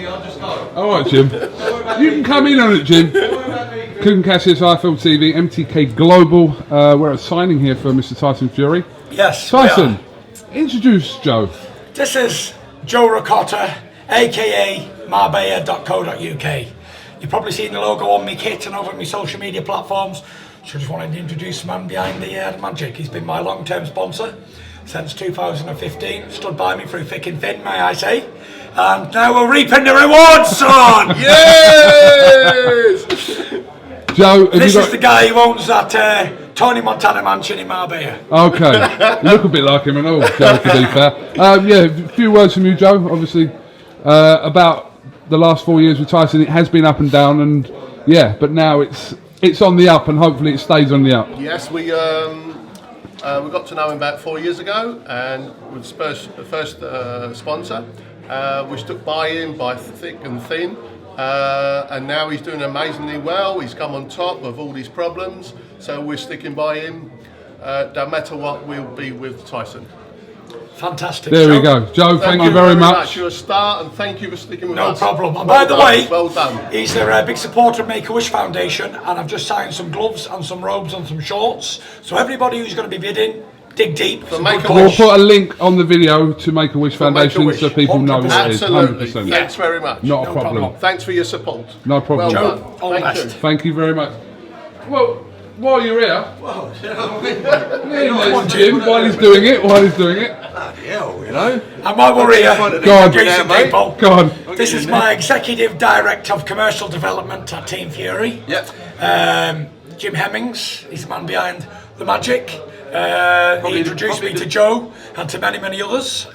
All right, Jim. You can come in on it, Jim. KUGAN, CASSIUS, IFL TV, MTK Global. We're at signing here for Mr. Tyson Fury. Yes. Tyson, introduce Joe. This is Joe Ricotta, aka Marbella.co.uk. You've probably seen the logo on my kit and over on my social media platforms. So I just wanted to introduce the man behind the magic. He's been my long-term sponsor since 2015. Stood by me through thick and thin, may I say. And now we're reaping the rewards, son! Yes! Joe, this is the guy who owns that Tony Montana mansion in Marbella. Okay, you look a bit like him and all, Joe, to be fair. Yeah, a few words from you, Joe, obviously, about the last 4 years with Tyson. It has been up and down, and yeah, but now it's on the up, and hopefully it stays on the up. Yes, we got to know him about 4 years ago, and was the first sponsor. We stuck by him by thick and thin, and now he's doing amazingly well. He's come on top of all these problems, so we're sticking by him. No matter what, we'll be with Tyson. Fantastic. There we go. Joe, thank you very much. You're a star, and thank you for sticking with No us. problem. And by the way, well done. He's a big supporter of Make-A-Wish Foundation, and I've just signed some gloves and some robes and some shorts. So everybody who's going to be bidding, dig deep. We'll put a link on the video to Make-A-Wish Foundation so people know what it is. Absolutely. 100%. Thanks very much. Not a problem. Thanks for your support. No problem. Well Joe, done. all the best. Thank you very much. Well, while you're here, Jim, while he's doing it. And while we're here, introducing people, Go on. this is my Executive Director of Commercial Development at Team Fury. Yep. Jim Hemmings, he's the man behind the magic. He introduced me to Joe and to many, many others.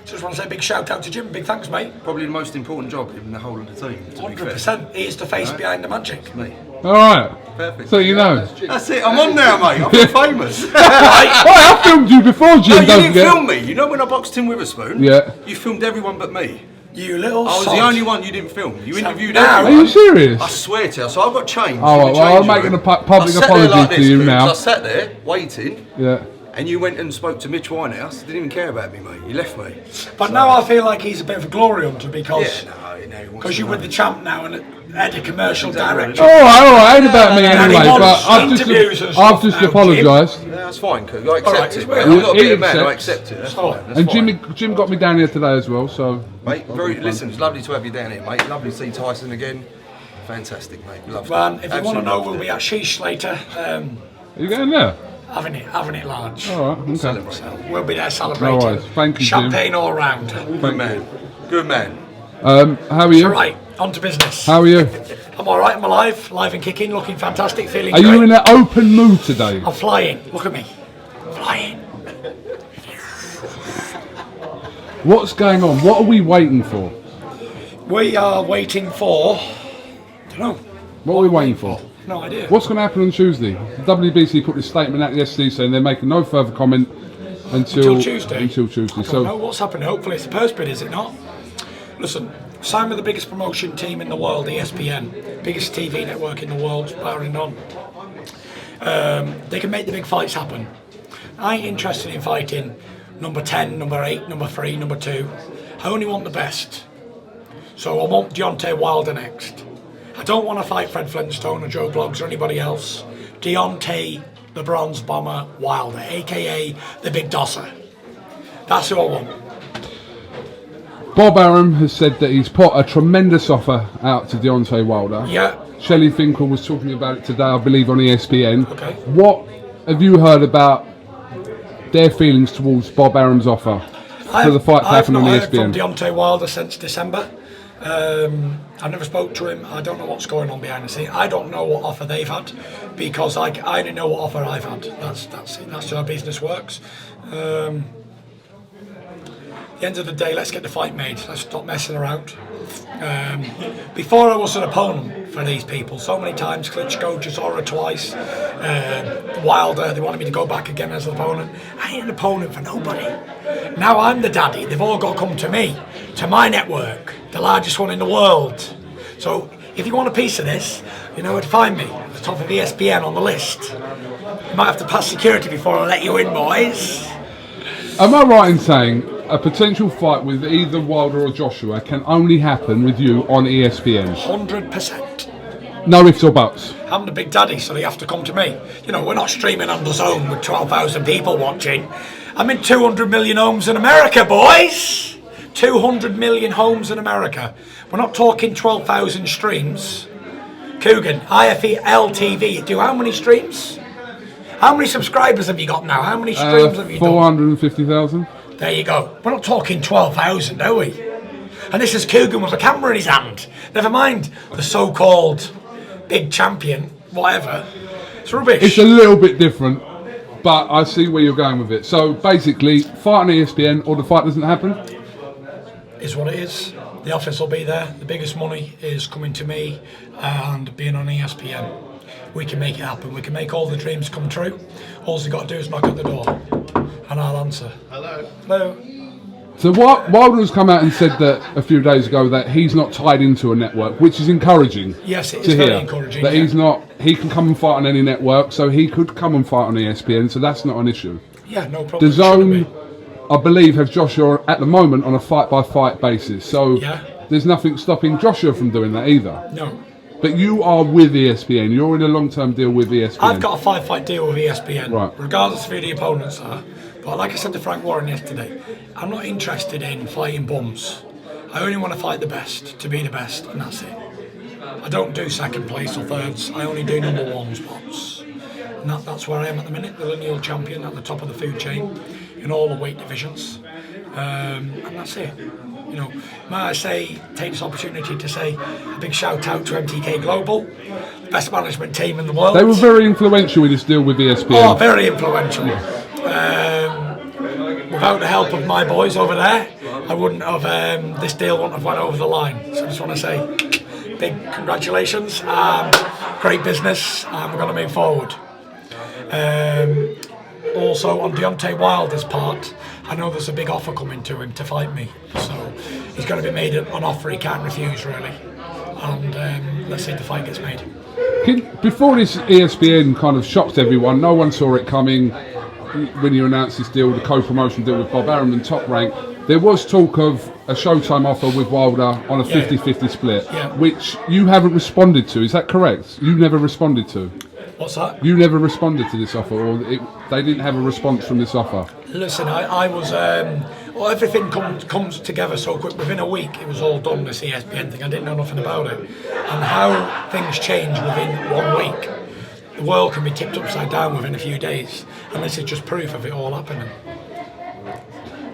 So just want to say a big shout out to Jim. Big thanks, mate. Probably the most important job in the whole of the team. 100%. He is the face behind the magic. Me. All right. Perfect. So you know. That's it. I'm on now, mate. I'm famous. I filmed you before, Jim. No, you don't didn't forget. film me. You know when I boxed Tim Witherspoon? Yeah. You filmed everyone but me. You little I was sod. the only one you didn't film. You interviewed now- everyone. Are you serious? I swear to you. So I got changed. Oh, in the well, I'm change making room. a public I sat there apology like to this, you Coogs. now. I sat there waiting. Yeah. And you went and spoke to Mitch Winehouse. Didn't even care about me, mate. You left me. But now I feel like he's a bit of a glory hunter because Yeah, you're with the champ now and head of commercial director. All right, ain't about me And he anyway. wants But interviews and I've stuff just now, apologised. Yeah, that's fine, Coog. I accept Alright, it, well, mate. I'm not he being a man. I accepts. accept it. That's Oh. fine. That's And fine. Jim got me down here today as well. So. Mate, listen, it's lovely to have you down here, mate. Lovely to see Tyson again. Fantastic, mate. Loved Man, it. if you want to Absolutely know, loved we'll it. be at Sheesh later, Are you going there? having it large. All right. Okay. Celebrate. We'll be there celebrating. No worries. Thank you, Jim. Champagne all round. Good man. Good man. How are you? All right, on to business. How are you? I'm all right. I'm alive, live and kicking, looking fantastic, feeling Are great. you in an open mood today? I'm flying. Look at me, flying. What's going on? What are we waiting for? We are waiting for. I don't know. What are we waiting for? No idea. What's going to happen on Tuesday? The WBC put this statement out yesterday saying they're making no further comment until Tuesday? Until Tuesday. I don't know what's happening. Hopefully it's the purse bid, is it not? Listen, signed with the biggest promotion team in the world, ESPN, biggest TV network in the world, barring none. They can make the big fights happen. I ain't interested in fighting number 10, number 8, number 3, number 2. I only want the best. So I want Deontay Wilder next. I don't want to fight Fred Flintstone or Joe Bloggs or anybody else. Deontay, the Bronze Bomber Wilder, aka the Big Dosser. That's who I want. Bob Arum has said that he's put a tremendous offer out to Deontay Wilder. Yeah. Shelley Finkel was talking about it today, I believe, on ESPN. Okay. What have you heard about their feelings towards Bob Arum's offer for the fight to happen on I've not heard ESPN? from Deontay Wilder since December. I never spoke to him. I don't know what's going on behind the scenes. I don't know what offer they've had because I only know what offer I've had. That's how business works. At the end of the day, let's get the fight made. Let's stop messing around. Before I was an opponent for these people, so many times, Klitschko, Chisora twice, Wilder, they wanted me to go back again as an opponent. I ain't an opponent for nobody. Now I'm the daddy, they've all got to come to me, to my network, the largest one in the world. So if you want a piece of this, you know where to find me, at the top of ESPN on the list. You might have to pass security before I let you in, boys. Am I right in saying a potential fight with either Wilder or Joshua can only happen with you on ESPN. 100%. No ifs or buts. I'm the big daddy, so they have to come to me. You know, we're not streaming on the zone with 12,000 people watching. I'm in 200 million homes in America, boys. 200 million homes in America. We're not talking 12,000 streams. KUGAN, IFL TV, do how many streams? How many subscribers have you got now? How many streams have you done? 450,000. There you go. We're not talking 12,000, are we? And this is KUGAN with a camera in his hand. Never mind the so-called big champion, whatever. It's rubbish. It's a little bit different, but I see where you're going with it. So basically, fight on ESPN or the fight doesn't happen? Is what it is. The office will be there. The biggest money is coming to me and being on ESPN. We can make it happen. We can make all the dreams come true. All you've got to do is knock at the door and I'll answer. Hello. Hello. So Wilder's come out and said that a few days ago that he's not tied into a network, which is encouraging. Yes, it to is very hear encouraging. that Yeah. he's not. He can come and fight on any network, so he could come and fight on ESPN. So that's not an issue. Yeah, no problem. The Zone, I believe, have Joshua at the moment on a fight-by-fight basis. So Yeah. there's nothing stopping Joshua from doing that either. No. But you are with ESPN. You're in a long-term deal with ESPN. I've got a 5-fight deal with ESPN, Right. regardless of who the opponents are. But like I said to Frank Warren yesterday, I'm not interested in fighting bums. I only want to fight the best, to be the best, and that's it. I don't do second place or thirds. I only do number one spots. And that's where I am at the minute, the lineal champion at the top of the food chain in all the weight divisions. And that's it. You know, may I say, take this opportunity to say a big shout out to MTK Global, the best management team in the world. They were very influential in this deal with ESPN. Oh, very influential. Without the help of my boys over there, I wouldn't have, this deal wouldn't have went over the line. So I just want to say, big congratulations, great business, and we're going to move forward. Also, on Deontay Wilder's part, I know there's a big offer coming to him to fight me. So he's going to be made an offer he can't refuse, really. And let's see if the fight gets made. Before this ESPN kind of shocked everyone, no one saw it coming. When you announced this deal, the co-promotion deal with Bob Arum and Top Rank, there was talk of a Showtime offer with Wilder on a 50-50 split, which you haven't responded to. Is that correct? You never responded to? What's that? You never responded to this offer, or they didn't have a response from this offer? Listen, I was... well, everything comes together so quick. Within a week, it was all done, this ESPN thing. I didn't know nothing about it. And how things change within 1 week. The world can be tipped upside down within a few days. And this is just proof of it all happening.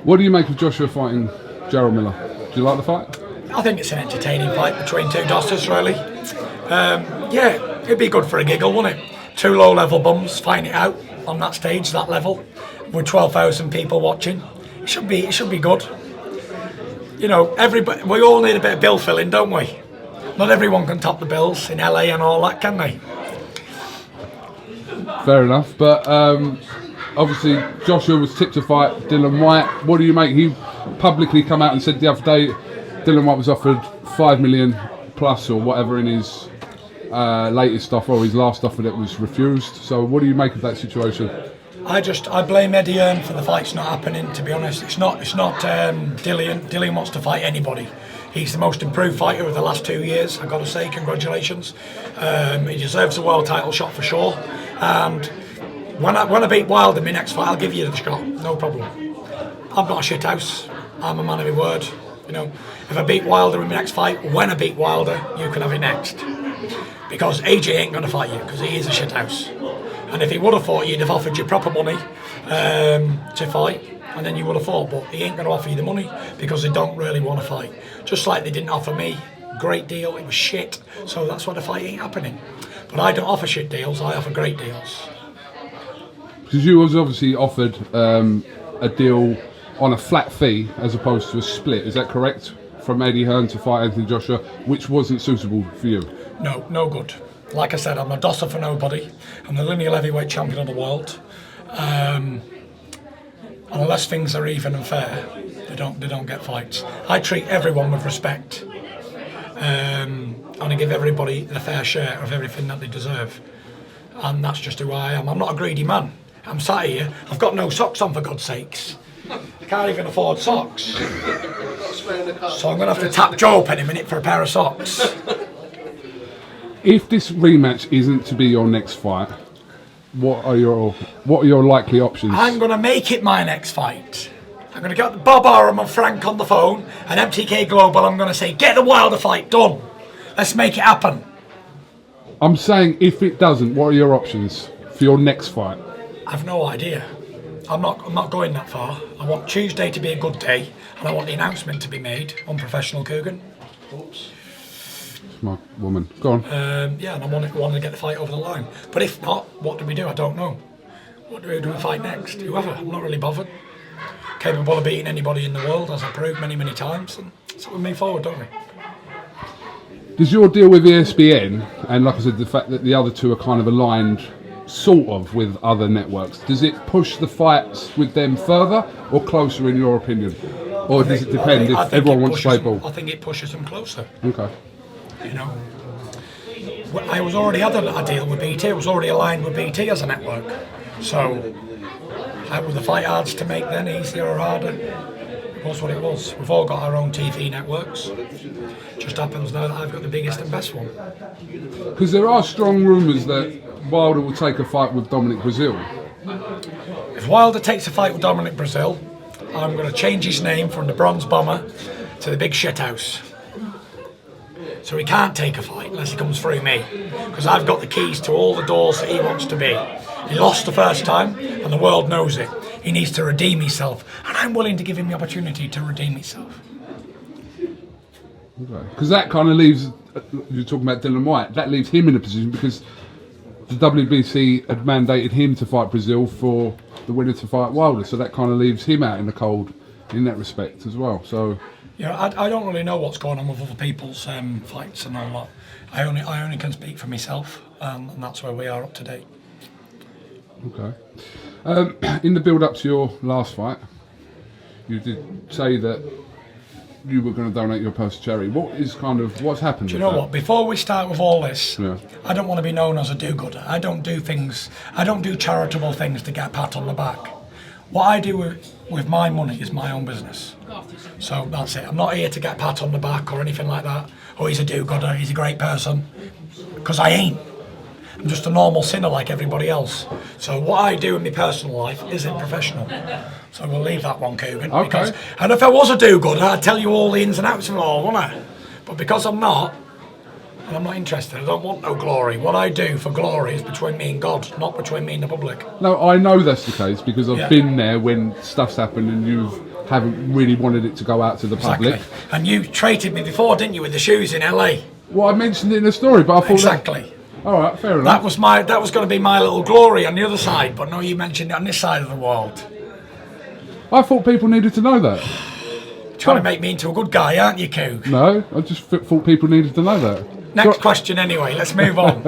What do you make of Joshua fighting Gerald Miller? Do you like the fight? I think it's an entertaining fight between two dosters, really. Yeah, it'd be good for a giggle, wouldn't it? Two low-level bums fighting it out on that stage, that level, with 12,000 people watching. It should be good. You know, everybody. We all need a bit of bill filling, don't we? Not everyone can top the bills in LA and all that, can they? Fair enough, but obviously Joshua was tipped to fight Dylan Whyte. What do you make? He publicly come out and said the other day Dylan Whyte was offered 5 million plus or whatever in his latest offer, or his last offer that was refused. So what do you make of that situation? I blame Eddie Hearn for the fight's not happening, to be honest. It's not Dillian. Dillian wants to fight anybody. He's the most improved fighter of the last 2 years, I've got to say, congratulations. He deserves a world title shot for sure. And when I beat Wilder in my next fight, I'll give you the shot, no problem. I'm not a shithouse, I'm a man of my word. You know, if I beat Wilder in my next fight, when I beat Wilder, you can have it next. Because AJ ain't going to fight you, because he is a shithouse. And if he would have fought you, he'd have offered you proper money to fight, and then you would have fought. But he ain't going to offer you the money because they don't really want to fight. Just like they didn't offer me. Great deal, it was shit. So that's why the fight ain't happening. But I don't offer shit deals, I offer great deals. Because you was obviously offered a deal on a flat fee as opposed to a split, is that correct? From Eddie Hearn to fight Anthony Joshua, which wasn't suitable for you? No, no good. Like I said, I'm a dosser for nobody. I'm the lineal heavyweight champion of the world. Unless things are even and fair, they don't get fights. I treat everyone with respect. And I give everybody the fair share of everything that they deserve. And that's just who I am. I'm not a greedy man. I'm sat here, I've got no socks on, for God's sakes. can't even afford socks. So I'm going to have to tap Joe up in a minute for a pair of socks. If this rematch isn't to be your next fight, what are your likely options? I'm going to make it my next fight. I'm going to get Bob Arum and Frank on the phone and MTK Global. I'm going to say, get the Wilder fight done. Let's make it happen. I'm saying if it doesn't, what are your options for your next fight? I've no idea. I'm not going that far. I want Tuesday to be a good day, and I want the announcement to be made on Professional KUGAN. Oops. My woman, go on. Yeah, and I want to get the fight over the line. But if not, what do we do? I don't know. What do we fight next? Whoever. I'm not really bothered. Capable of beating anybody in the world, as I proved many, many times. And so we move forward, don't we? Does your deal with ESPN, and like I said, the fact that the other two are kind of aligned, sort of, with other networks, does it push the fights with them further or closer, in your opinion? Or does it depend if everyone wants to play ball? I think it pushes them closer. Okay. You know, I was already had a deal with BT. I was already aligned with BT as a network. So, were the fight odds to make then easier or harder? It was what it was. We've all got our own TV networks. Just happens now that I've got the biggest and best one. Because there are strong rumours that Wilder will take a fight with Dominic Brazil. If Wilder takes a fight with Dominic Brazil, I'm going to change his name from the Bronze Bomber to the Big Shithouse. So he can't take a fight unless he comes through me, because I've got the keys to all the doors that he wants to be. He lost the first time, and the world knows it. He needs to redeem himself, and I'm willing to give him the opportunity to redeem himself. Because that kind of leaves, you're talking about Dylan Whyte, that leaves him in a position because the WBC had mandated him to fight Brazil for the winner to fight Wilder, so that kind of leaves him out in the cold in that respect as well. So, you know, I don't really know what's going on with other people's fights and all that. I only can speak for myself, and that's where we are up to date. Okay. In the build-up to your last fight, you did say that you were going to donate your purse to charity. What's happened? Do you know what? Before we start with all this, yeah. I don't want to be known as a do-gooder. I don't do charitable things to get a pat on the back. What I do with my money is my own business. So that's it. I'm not here to get a pat on the back or anything like that. Oh, he's a do-gooder, he's a great person. Because I ain't. I'm just a normal sinner like everybody else. So what I do in my personal life isn't professional. So we'll leave that one, KUGAN. Okay. And if I was a do-gooder, I'd tell you all the ins and outs of it all, wouldn't I? But because I'm not, and I'm not interested, I don't want no glory. What I do for glory is between me and God, not between me and the public. No, I know that's the case because I've been there when stuff's happened and you haven't really wanted it to go out to the public. And you traded me before, didn't you, with the shoes in LA? Well, I mentioned it in the story, but I thought exactly. All right, fair enough. That was going to be my little glory on the other side, but no, you mentioned it on this side of the world. I thought people needed to know that. Trying to make me into a good guy, aren't you, Coog? No, I just thought people needed to know that. Next question anyway, let's move on.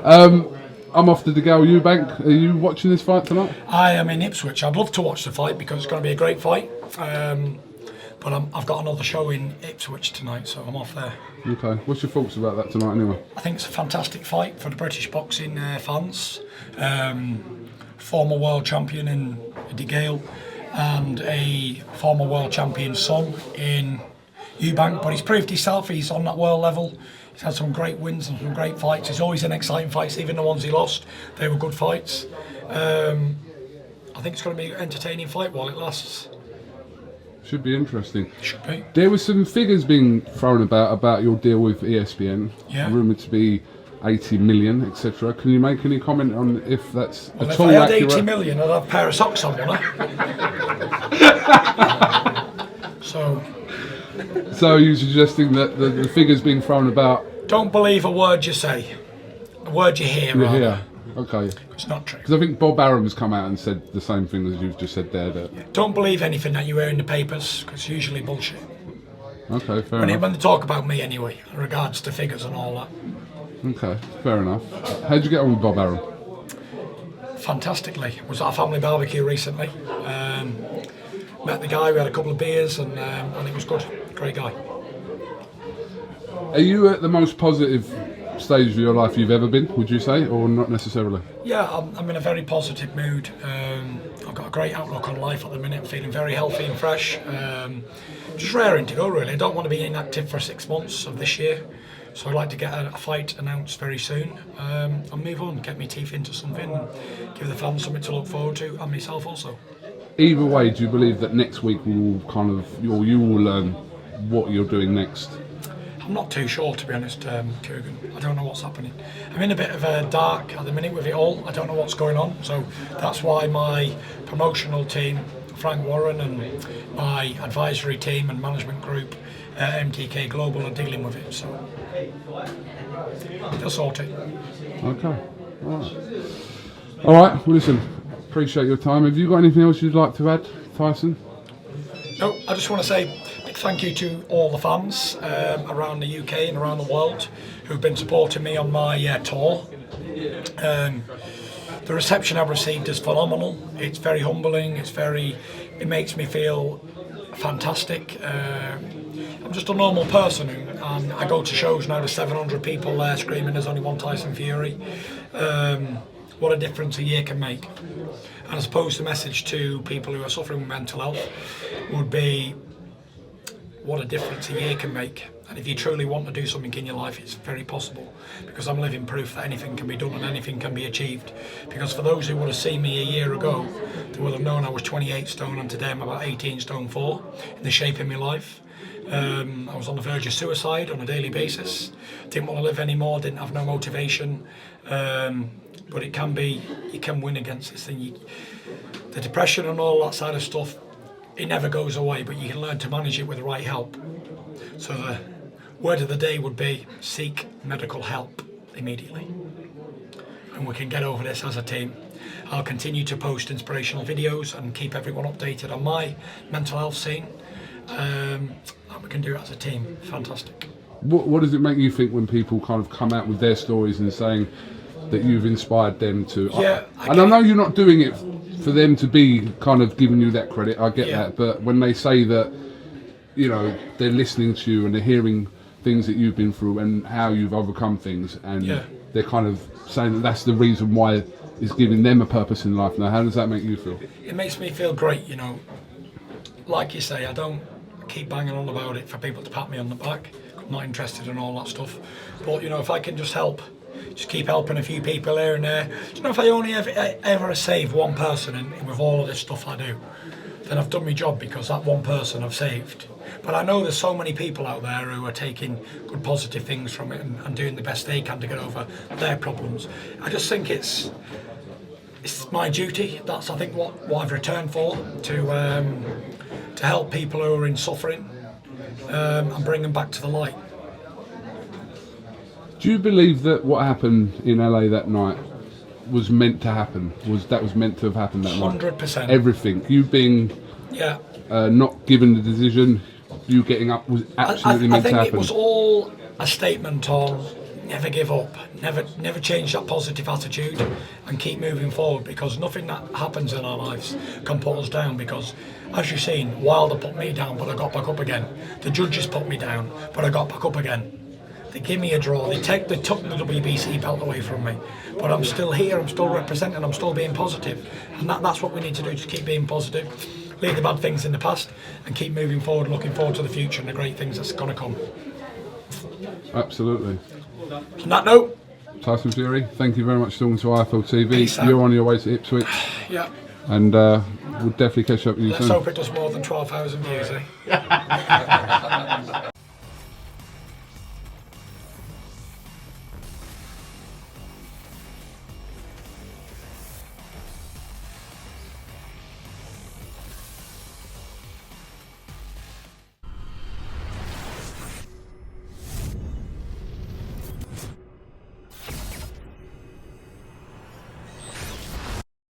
I'm off to the Gal Eubank. Are you watching this fight tonight? I am in Ipswich. I'd love to watch the fight because it's going to be a great fight. But I've got another show in Ipswich tonight, so I'm off there. Okay. What's your thoughts about that tonight anyway? I think it's a fantastic fight for the British boxing fans. Former world champion in De Gale and a former world champion son in Eubank, but he's proved himself. He's on that world level. He's had some great wins and some great fights. He's always in exciting fights, even the ones he lost. They were good fights. I think it's going to be an entertaining fight while it lasts. Should be interesting. Should be. There were some figures being thrown about your deal with ESPN. Yeah. Rumoured to be 80 million, etc. Can you make any comment on if that's well, at if all I had accurate? 80 million, I'd have a pair of socks on, wouldn't I? So you're suggesting that the figures being thrown about... Don't believe a word you say. A word you hear, You rather. hear? Okay. It's not true. Because I think Bob Arum has come out and said the same thing as you've just said there. That Don't believe anything that you hear in the papers, because it's usually bullshit. Okay, fair enough. When they talk about me anyway, in regards to figures and all that. Okay, fair enough. How'd you get on with Bob Arum? Fantastically. Was at a family barbecue recently. Met the guy, we had a couple of beers and it was good. Great guy. Are you at the most positive stage of your life you've ever been, would you say, or not necessarily? Yeah, I'm in a very positive mood. I've got a great outlook on life at the minute. I'm feeling very healthy and fresh. Just raring to go, really. I don't want to be inactive for 6 months of this year. So I'd like to get a fight announced very soon and move on, get my teeth into something and give the fans something to look forward to, and myself also. Either way, do you believe that next week will kind of, or you will learn what you're doing next? I'm not too sure, to be honest, KUGAN. I don't know what's happening. I'm in a bit of a dark at the minute with it all. I don't know what's going on. So that's why my promotional team, Frank Warren, and my advisory team and management group, MTK Global, are dealing with it. So they'll sort it. Okay. All right. Well, listen, appreciate your time. Have you got anything else you'd like to add, Tyson? No, I just want to say a big thank you to all the fans around the UK and around the world who've been supporting me on my tour. The reception I've received is phenomenal. It's very humbling. It makes me feel fantastic. I'm just a normal person, and I go to shows now. There's 700 people there screaming there's only one Tyson Fury. What a difference a year can make. And I suppose the message to people who are suffering with mental health would be what a difference a year can make. And if you truly want to do something in your life, it's very possible, because I'm living proof that anything can be done and anything can be achieved. Because for those who would have seen me a year ago, they would have known I was 28 stone, and today I'm about 18 stone 4 in the shape of my life. I was on the verge of suicide on a daily basis. Didn't want to live anymore, didn't have no motivation. But it can be, you can win against this thing. The depression and all that side of stuff, it never goes away, but you can learn to manage it with the right help. So the word of the day would be seek medical help immediately. And we can get over this as a team. I'll continue to post inspirational videos and keep everyone updated on my mental health scene. And we can do it as a team. Fantastic. What does it make you think when people kind of come out with their stories and saying that you've inspired them to? Yeah, I know you're not doing it for them to be kind of giving you that credit, I get that, but when they say that, you know, they're listening to you and they're hearing things that you've been through and how you've overcome things, and they're kind of saying that that's the reason why it's giving them a purpose in life now, how does that make you feel? It makes me feel great, you know. Like you say, I don't keep banging on about it for people to pat me on the back. I'm not interested in all that stuff. But, you know, if I can just help, just keep helping a few people here and there. You know, if I only ever save one person with all of this stuff I do, then I've done my job, because that one person I've saved. But I know there's so many people out there who are taking good positive things from it and doing the best they can to get over their problems. I just think it's my duty. That's, I think, what I've returned for, to help people who are in suffering and bring them back to the light. Do you believe that what happened in LA that night was meant to happen? Was meant to have happened that 100%. night? Everything. You being not given the decision, you getting up, was absolutely meant to happen. I think it was all a statement on never give up, never change that positive attitude, and keep moving forward, because nothing that happens in our lives can put us down. Because, as you've seen, Wilder put me down, but I got back up again. The judges put me down, but I got back up again. They give me a draw. They took the WBC belt away from me, but I'm still here. I'm still representing. I'm still being positive, and that's what we need to do. Just keep being positive, leave the bad things in the past, and keep moving forward, looking forward to the future and the great things that's going to come. Absolutely. On that note, Tyson Fury, thank you very much for talking to IFL TV. Peace out. You're on your way to Ipswich. Yeah. And we'll definitely catch up with you soon. Let's hope it does more than 12,000 views, eh?